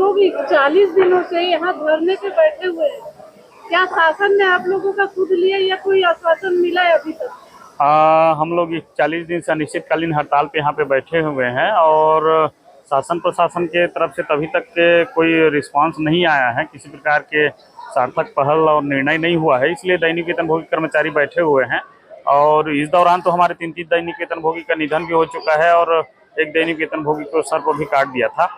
लोग 40 दिनों से यहाँ धरने पे बैठे हुए हैं। क्या शासन ने आप लोगों का सुध लिया या कोई आश्वासन मिला है अभी तक? हम लोग 40 दिन से अनिश्चितकालीन हड़ताल पे यहाँ पे बैठे हुए हैं और शासन प्रशासन के तरफ से तभी तक के कोई रिस्पांस नहीं आया है, किसी प्रकार के सार्थक पहल और निर्णय नहीं हुआ है। इसलिए दैनिक वेतनभोगी कर्मचारी बैठे हुए हैं। और इस दौरान तो हमारे 3 दैनिक वेतनभोगी का निधन भी हो चुका है और एक दैनिक वेतनभोगी को सर को भी काट दिया था।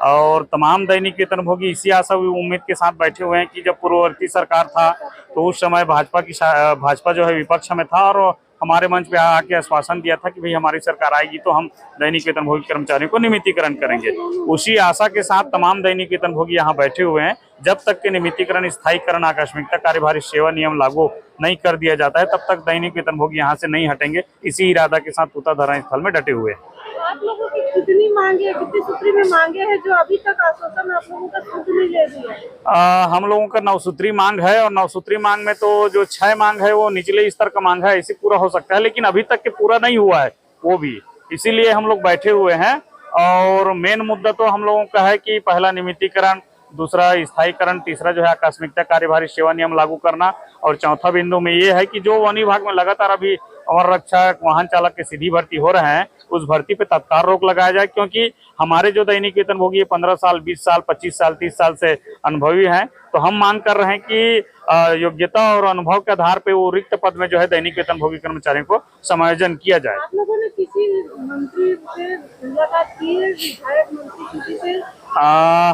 और तमाम दैनिक वेतनभोगी इसी आशा उम्मीद के साथ बैठे हुए हैं कि जब पूर्ववर्ती सरकार था तो उस समय भाजपा जो है विपक्ष में था और हमारे मंच पे आके आश्वासन दिया था कि भाई हमारी सरकार आएगी तो हम दैनिक वेतनभोगी कर्मचारियों को नियमितीकरण करेंगे। उसी आशा के साथ तमाम दैनिक वेतनभोगी यहाँ बैठे हुए हैं। जब तक के नियमितीकरण, स्थायीकरण, आकस्मिकता कार्यभारी सेवा नियम लागू नहीं कर दिया जाता है तब तक दैनिक वेतनभोगी यहाँ से नहीं हटेंगे। इसी इरादा के साथ पूता धरना स्थल में डटे हुए हैं। आप लोगों की कितनी मांगे, कितनी सूत्री में मांगे हैं जो अभी तक आश्वासन आप लोगों का सुध नहीं ले दिया? हम लोगों का 9 सूत्री मांग है और 9 सूत्री मांग में तो जो 6 मांग है वो निचले स्तर का मांग है, इसे पूरा हो सकता है, लेकिन अभी तक के पूरा नहीं हुआ है वो भी। इसीलिए हम लोग बैठे हुए हैं। और मेन मुद्दा तो हम लोगों का है कि पहला नियमितीकरण, दूसरा स्थायीकरण, तीसरा जो है आकस्मिकता कार्यभारी सेवा नियम लागू करना और चौथा बिंदु में ये है कि जो वन विभाग में लगातार अभी अवर रक्षक, वाहन चालक के सीधी भर्ती हो रहे हैं उस भर्ती पे तत्काल रोक लगाया जाए, क्योंकि हमारे जो दैनिक वेतनभोगी 15 साल, 20 साल, 25 साल, 30 साल से अनुभवी हैं। तो हम मांग कर रहे हैं कि योग्यता और अनुभव के आधार पे वो रिक्त पद में जो है दैनिक वेतनभोगी कर्मचारियों को समायोजन किया जाए। आप लोगों ने किसी मंत्री से मुलाकात की है, विधायक मंत्री किसी से?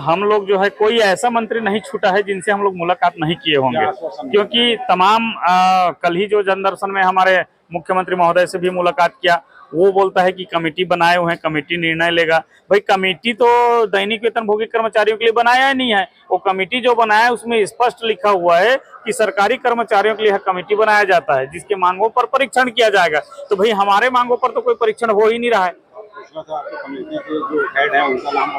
हम लोग जो है कोई ऐसा मंत्री नहीं छूटा है जिनसे हम लोग मुलाकात नहीं किए होंगे, क्योंकि तमाम कल ही जो जनदर्शन में हमारे मुख्यमंत्री महोदय से भी मुलाकात किया, वो बोलता है कि कमेटी बनाए हुए हैं, कमेटी निर्णय लेगा। भाई कमेटी तो दैनिक वेतनभोगी कर्मचारियों के लिए बनाया ही नहीं है। वो कमेटी जो बनाया है उसमें स्पष्ट लिखा हुआ है कि सरकारी कर्मचारियों के लिए कमेटी बनाया जाता है जिसके मांगों पर परीक्षण किया जाएगा। तो भाई हमारे मांगों पर तो कोई परीक्षण हो ही नहीं रहा है। कमेटी के जो हेड है उनका नाम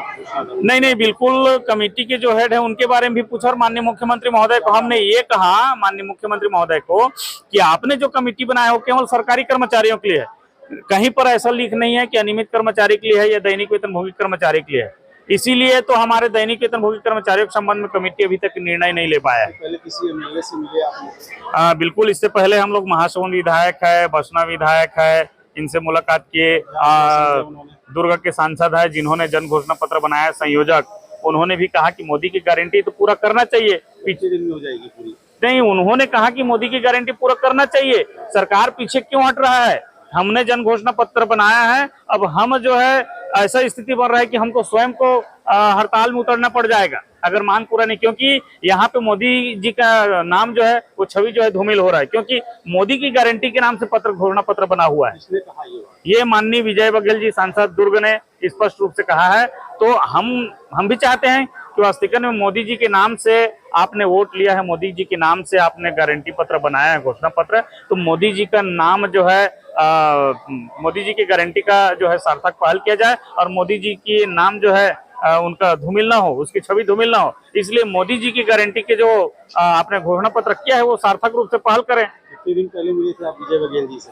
नहीं, बिल्कुल कमेटी के जो हेड है उनके बारे में भी पूछा और माननीय मुख्यमंत्री महोदय को हमने ये कहा, माननीय मुख्यमंत्री महोदय को, कि आपने जो कमेटी बनाया हो केवल सरकारी कर्मचारियों के लिए है। कहीं पर ऐसा लिख नहीं है कि अनियमित कर्मचारी के लिए है या दैनिक वेतनभोगी कर्मचारी के लिए है। इसीलिए तो हमारे दैनिक वेतनभोगी कर्मचारियों के संबंध में कमेटी अभी तक निर्णय नहीं ले पाया है। पहले किसी एमएलए से मिले आपने? बिल्कुल, इससे पहले हम लोग महासमुंद विधायक है, बसना विधायक है, इनसे मुलाकात किए। दुर्ग के सांसद है जिन्होंने जन घोषणा पत्र बनाया, संयोजक, उन्होंने भी कहा कि मोदी की गारंटी तो पूरा करना चाहिए। पीछे दिन में हो जाएगी पूरी? नहीं, उन्होंने कहा कि मोदी की गारंटी पूरा करना चाहिए, सरकार पीछे क्यों हट रहा है। हमने जन घोषणा पत्र बनाया है, अब हम जो है ऐसा स्थिति बन रहा है कि हमको स्वयं को हड़ताल में उतरना पड़ जाएगा अगर मांग पूरा नहीं, क्योंकि यहाँ पे मोदी जी का नाम जो है वो छवि जो है धूमिल हो रहा है, क्योंकि मोदी की गारंटी के नाम से घोषणा पत्र बना हुआ है। किसने कहा ये माननीय विजय बघेल जी सांसद दुर्ग ने स्पष्ट रूप से कहा है। तो हम भी चाहते हैं कि वास्तविक में मोदी जी के नाम से आपने वोट लिया है, मोदी जी के नाम से आपने गारंटी पत्र बनाया है, घोषणा पत्र, तो मोदी जी का नाम जो है मोदी जी की गारंटी का जो है सार्थक पहल किया जाए और मोदी जी की नाम जो है उनका धूमिल ना हो, उसकी छवि धूमिल ना हो। इसलिए मोदी जी की गारंटी के जो आपने घोषणा पत्र किया है वो सार्थक रूप से पहल करें। कितने दिन पहले मिले थे आप विजय बघेल जी से?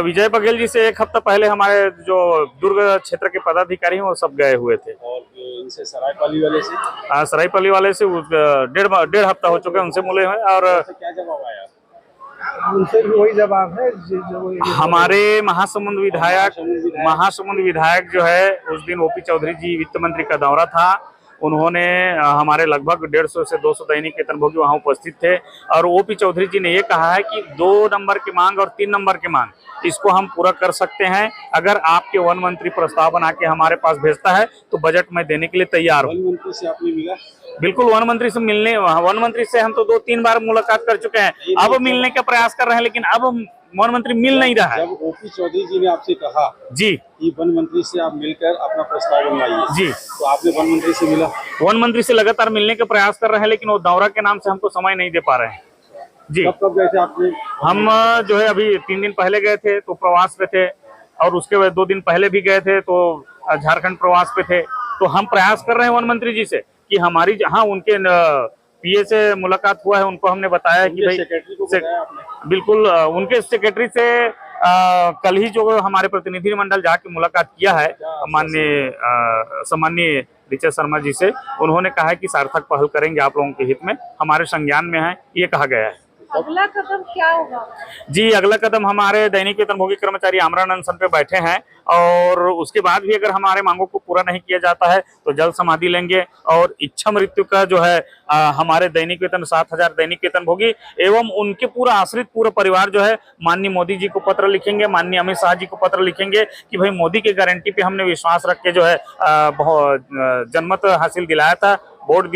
विजय बघेल जी से 1 हफ्ता पहले हमारे जो दुर्ग क्षेत्र के पदाधिकारी हैं वो सब गए हुए थे। और इनसे सरायपाली वाले से? सरायपाली वाले से 1.5 हफ्ता हो चुके हैं, उनसे मिले हैं। और क्या जवाब आया? उनसे भी वही जवाब है हमारे महासमुंद विधायक जो है, उस दिन ओपी चौधरी जी वित्त मंत्री का दौरा था, उन्होंने हमारे लगभग 150 से 200 दैनिक वेतनभोगी वहां उपस्थित थे और ओपी चौधरी जी ने ये कहा है कि 2 नंबर की मांग और 3 नंबर की मांग इसको हम पूरा कर सकते हैं अगर आपके वन मंत्री प्रस्ताव बना के हमारे पास भेजता है तो बजट में देने के लिए तैयार हूँ। वन मंत्री से आपने मिला? बिल्कुल, वन मंत्री से वन मंत्री से हम तो 2-3 बार मुलाकात कर चुके हैं, अब मिलने का प्रयास कर रहे हैं, लेकिन अब वन मंत्री मिल नहीं रहा है। जब ओपी चौधरी जी ने आपसे कहा जी कि वन मंत्री से आप मिलकर अपना प्रस्ताव बनवाइए जी, तो आपने वन मंत्री से मिला? वन मंत्री से लगातार मिलने का प्रयास कर रहे हैं, लेकिन वो दौरा के नाम से हमको समय नहीं दे पा रहे हैं जी। कब गए थे आपने? हम जो है अभी 3 दिन पहले गए थे तो प्रवास पे थे, और उसके बाद 2 दिन पहले भी गए थे तो झारखंड प्रवास पे थे। तो हम प्रयास कर रहे हैं वन मंत्री जी से कि हमारी जहाँ उनके पीए से मुलाकात हुआ है, उनको हमने बताया कि भाई सेक्रेटरी को बताया आपने? बिल्कुल, उनके सेक्रेटरी से कल ही जो हमारे प्रतिनिधि मंडल जाके मुलाकात किया है, माननीय सम्माननीय ऋचा शर्मा जी से। उन्होंने कहा है कि सार्थक पहल करेंगे आप लोगों के हित में, हमारे संज्ञान में है, ये कहा गया है। अगला कदम क्या होगा? जी, अगला कदम हमारे दैनिक वेतनभोगी कर्मचारी आमरण अनशन पे बैठे हैं और उसके बाद भी अगर हमारे मांगों को पूरा नहीं किया जाता है तो जल समाधि लेंगे और इच्छा मृत्यु का जो है हमारे दैनिक वेतन 7,000 दैनिक वेतनभोगी एवं उनके पूरा आश्रित पूरा परिवार जो है माननीय मोदी जी को पत्र लिखेंगे, माननीय अमित शाह जी को पत्र लिखेंगे कि भाई मोदी की गारंटी पे हमने विश्वास रख के जो है जनमत हासिल दिलाया था, वोट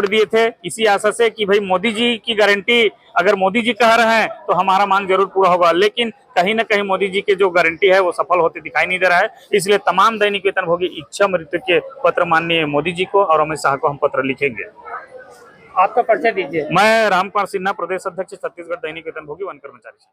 दिए थे इसी आशा से कि भाई मोदी जी की गारंटी अगर मोदी जी कह रहे हैं तो हमारा मांग जरूर पूरा होगा, लेकिन कहीं ना कहीं मोदी जी की जो गारंटी है वो सफल होते दिखाई नहीं दे रहा है। इसलिए तमाम दैनिक वेतनभोगी इच्छा मृत्यु के पत्र माननीय मोदी जी को और अमित शाह को हम पत्र लिखेंगे। आपका परिचय दीजिए। मैं रामकुमार सिन्हा, प्रदेश अध्यक्ष छत्तीसगढ़ दैनिक वेतनभोगी वन कर्मचारी।